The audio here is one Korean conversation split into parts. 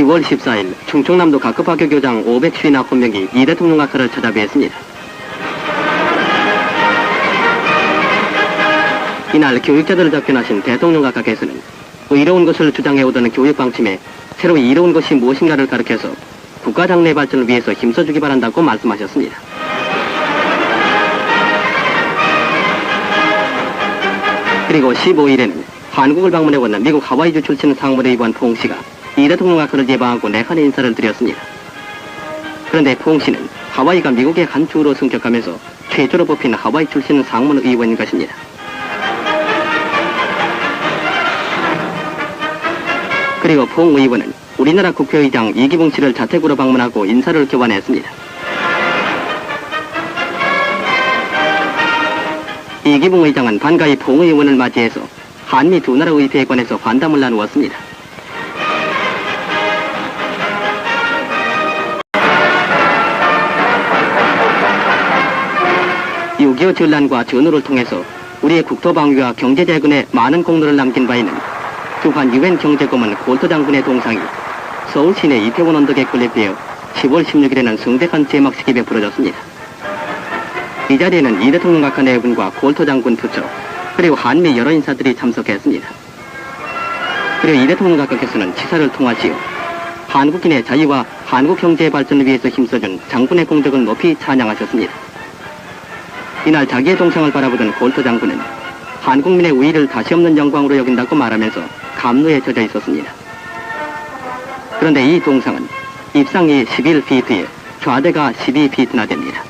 10월 14일 충청남도 각급학교 교장 559명이 이 대통령 각하를 찾아뵙습니다. 이날 교육자들을 접견하신 대통령 각하께서는 의로운 것을 주장해오던 교육 방침에 새로 이로운 것이 무엇인가를 가르쳐서 국가 장래 발전을 위해서 힘써주기 바란다고 말씀하셨습니다. 그리고 15일에는 한국을 방문해온 미국 하와이주 출신 상무에 입원 퐁 씨가 이 대통령 각하를 예방하고 내한의 인사를 드렸습니다. 그런데 퐁 씨는 하와이가 미국의 한 주로 승격하면서 최초로 뽑힌 하와이 출신 상무 의원인 것입니다. 그리고 퐁 의원은 우리나라 국회의장 이기붕 씨를 자택으로 방문하고 인사를 교환했습니다. 이기붕 의장은 반가이 퐁 의원을 맞이해서 한미 두 나라 의회에 관해서 환담을 나누었습니다. (6.25) 전란과 전후를 통해서 우리의 국토방위와 경제재건에 많은 공로를 남긴 바 있는 주한 유엔 경제고문 골토 장군의 동상이 서울 시내 이태원 언덕에 건립되어 10월 16일에는 성대한 제막식이 베풀어졌습니다. 이 자리에는 이 대통령 각하 내분과 골토 장군 부처 그리고 한미 여러 인사들이 참석했습니다. 그리고 이 대통령 각하께서는 치사를 통하시어 한국인의 자유와 한국 경제의 발전을 위해서 힘써준 장군의 공적을 높이 찬양하셨습니다. 이날 자기의 동상을 바라보던 골토 장군은 한국민의 우위를 다시 없는 영광으로 여긴다고 말하면서 감로에 젖어 있었습니다. 그런데 이 동상은 입상이 11피트에 좌대가 12피트나 됩니다.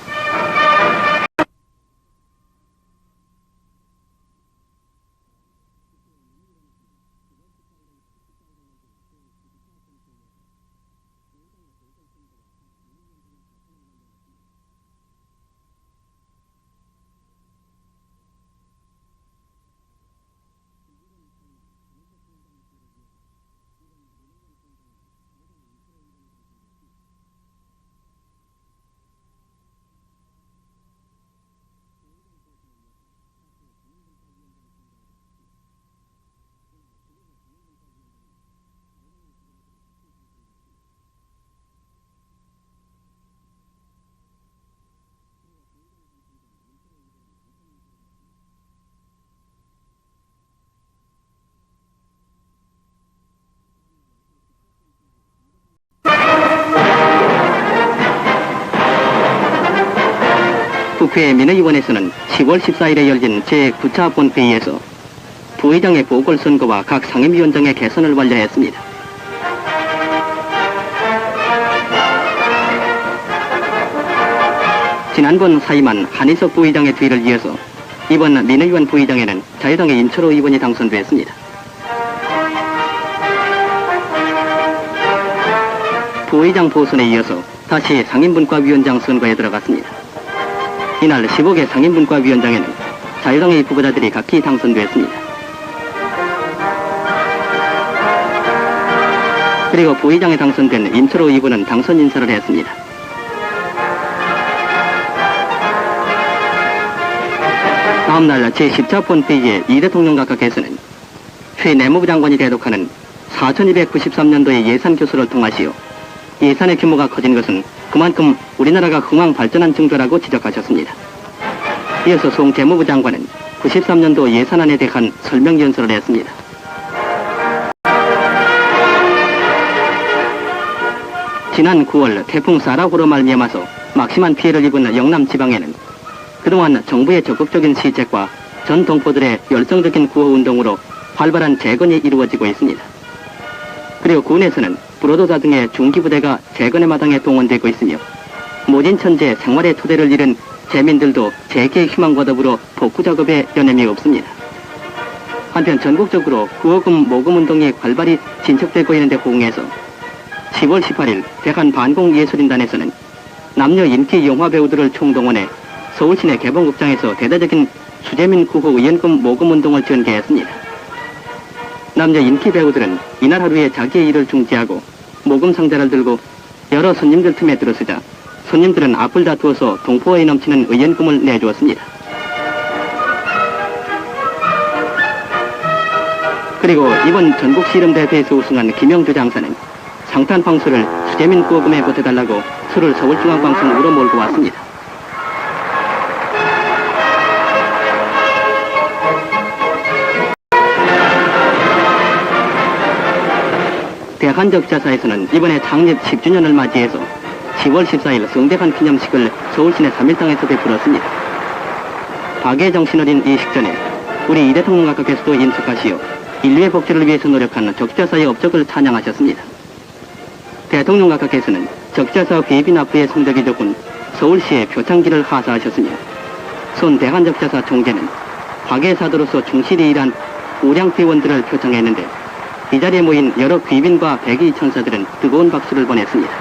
국회 민의원에서는 10월 14일에 열린 제9차 본회의에서 부의장의 보궐선거와 각 상임위원장의 개선을 완료했습니다. 지난번 사임한 한희석 부의장의 뒤를 이어서 이번 민의원 부의장에는 자유당의 임철호 의원이 당선됐습니다. 부의장 보선에 이어서 다시 상임분과위원장 선거에 들어갔습니다. 이날 15개 상임분과위원장에는 자유당의 후보자들이 각기 당선됐습니다. 그리고 부의장에 당선된 임철호 의원은 당선 인사를 했습니다. 다음날 제10차 본회의에 이 대통령 각하께서는 최 내무부 장관이 대독하는 4293년도의 예산교수를 통하시어 예산의 규모가 커진 것은 그만큼 우리나라가 흥황 발전한 증거라고 지적하셨습니다. 이어서 송 재무부 장관은 93년도 예산안에 대한 설명 연설을 했습니다. 지난 9월 태풍 사라호로 말미암아서 막심한 피해를 입은 영남 지방에는 그동안 정부의 적극적인 시책과 전 동포들의 열성적인 구호운동으로 활발한 재건이 이루어지고 있습니다. 그리고 군에서는 불로도자 등의 중기부대가 재건의 마당에 동원되고 있으며 모진 천재 생활의 토대를 잃은 재민들도 재개의 희망과 더불어 복구작업에 여념이 없습니다. 한편 전국적으로 구호금 모금 운동이 활발히 진척되고 있는데 호응해서 10월 18일 대한반공예술인단에서는 남녀 인기 영화 배우들을 총동원해 서울시내 개봉극장에서 대대적인 수재민 구호 의연금 모금 운동을 전개했습니다. 남녀 인기 배우들은 이날 하루에 자기의 일을 중지하고 모금 상자를 들고 여러 손님들 틈에 들어서자 손님들은 앞을 다투어서 동포에 넘치는 의연금을 내주었습니다. 그리고 이번 전국 씨름대회에서 우승한 김영주 장사는 방탄방수를 수재민 구호금에 보태달라고 술을 서울중앙방송으로 몰고 왔습니다. 대한적자사에서는 이번에 창립 10주년을 맞이해서 10월 14일 성대한 기념식을 서울시내 3일당에서 베풀었습니다. 박의 정신어린 이 식전에 우리 이 대통령 각하께서도 임석하시어 인류의 복지를 위해서 노력하는 적자사의 업적을 찬양하셨습니다. 대통령 각하께서는 적자사 비비 납부의 성적이 좋은 서울시의 표창기를 하사하셨으며 손 대한적자사 총재는 박의 사도로서 충실히 일한 우량회원들을 표창했는데 이 자리에 모인 여러 귀빈과 백의 천사들은 뜨거운 박수를 보냈습니다.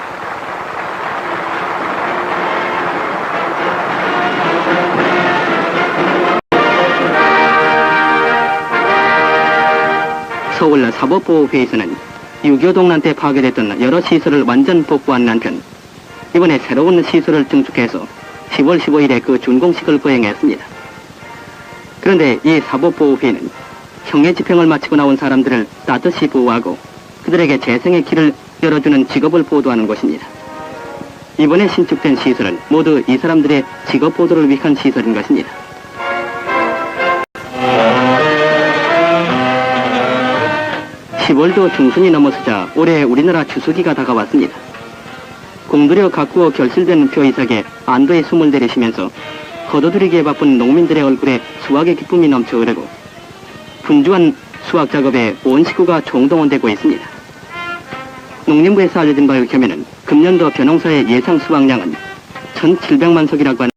서울 사법보호회에서는 6.25 동란 때 파괴됐던 여러 시설을 완전 복구한 한편 이번에 새로운 시설을 증축해서 10월 15일에 그 준공식을 거행했습니다. 그런데 이 사법보호회는 형의 집행을 마치고 나온 사람들을 따뜻이 보호하고 그들에게 재생의 길을 열어주는 직업을 보도하는 것입니다. 이번에 신축된 시설은 모두 이 사람들의 직업 보도를 위한 시설인 것입니다. (10월도) 중순이 넘어서자 올해 우리나라 추수기가 다가왔습니다. 공들여 가꾸어 결실된 표이삭에 안도의 숨을 내리시면서 거둬들이기에 바쁜 농민들의 얼굴에 수확의 기쁨이 넘쳐 흐르고 분주한 수확 작업에 온 식구가 총동원되고 있습니다. 농림부에서 알려진 바에 의하면 금년도 벼농사의 예상 수확량은 1,700만 석이라고 하는데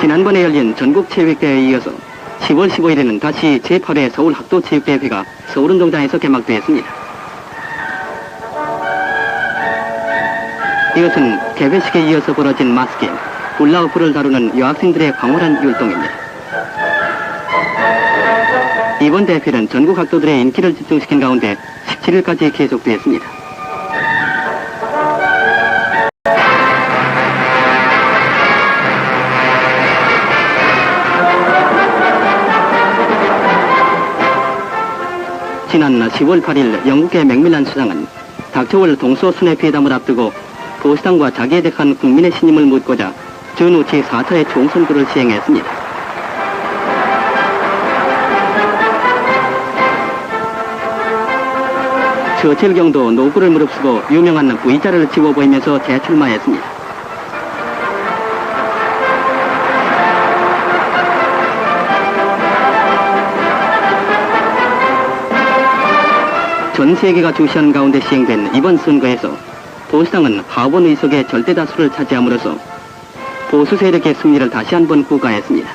지난번에 열린 전국체육대회에 이어서 10월 15일에는 다시 제8회 서울학도체육대회가 서울운동장에서 개막되었습니다. 이것은 개회식에 이어서 벌어진 마스게임, 훌라후프를 다루는 여학생들의 광활한 율동입니다. 이번 대회는 전국 학도들의 인기를 집중시킨 가운데 17일까지 계속되었습니다. 지난 10월 8일 영국의 맥밀란 수상은 닥쳐올 동서순회 회담을 앞두고 보수당과 자기에 대한 국민의 신임을 묻고자 전후 제4차의 총선거를 시행했습니다. 처칠경도 노구를 무릅쓰고 유명한 V자를 지워 보이면서 재출마했습니다. 전 세계가 주시하는 가운데 시행된 이번 선거에서 보수당은 하원 의석의 절대 다수를 차지함으로써 보수 세력의 승리를 다시 한번 구가했습니다.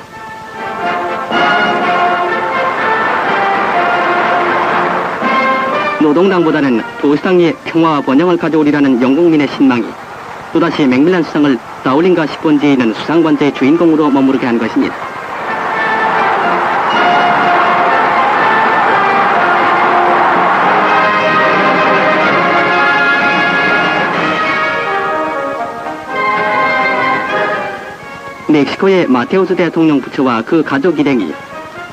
노동당보다는 보수당이 평화와 번영을 가져오리라는 영국민의 신망이 또다시 맥밀란 수상을 라울링과 10번지에 있는 수상관제의 주인공으로 머무르게 한 것입니다. 멕시코의 마테우스 대통령 부처와 그 가족 일행이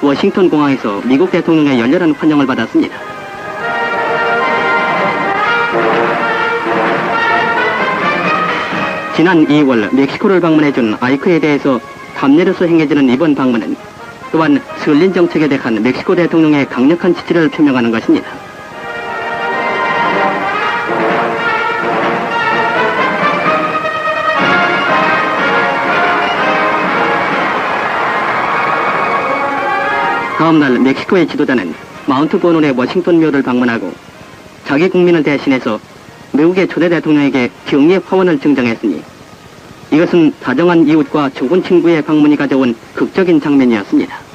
워싱턴 공항에서 미국 대통령의 열렬한 환영을 받았습니다. 지난 2월 멕시코를 방문해준 아이크에 대해서 감례로서 행해지는 이번 방문은 또한 설린 정책에 대한 멕시코 대통령의 강력한 지지를 표명하는 것입니다. 다음날 멕시코의 지도자는 마운트 보놀의 워싱턴 묘를 방문하고 자기 국민을 대신해서 미국의 초대 대통령에게 경의의 화원을 증정했으니 이것은 다정한 이웃과 좋은 친구의 방문이 가져온 극적인 장면이었습니다.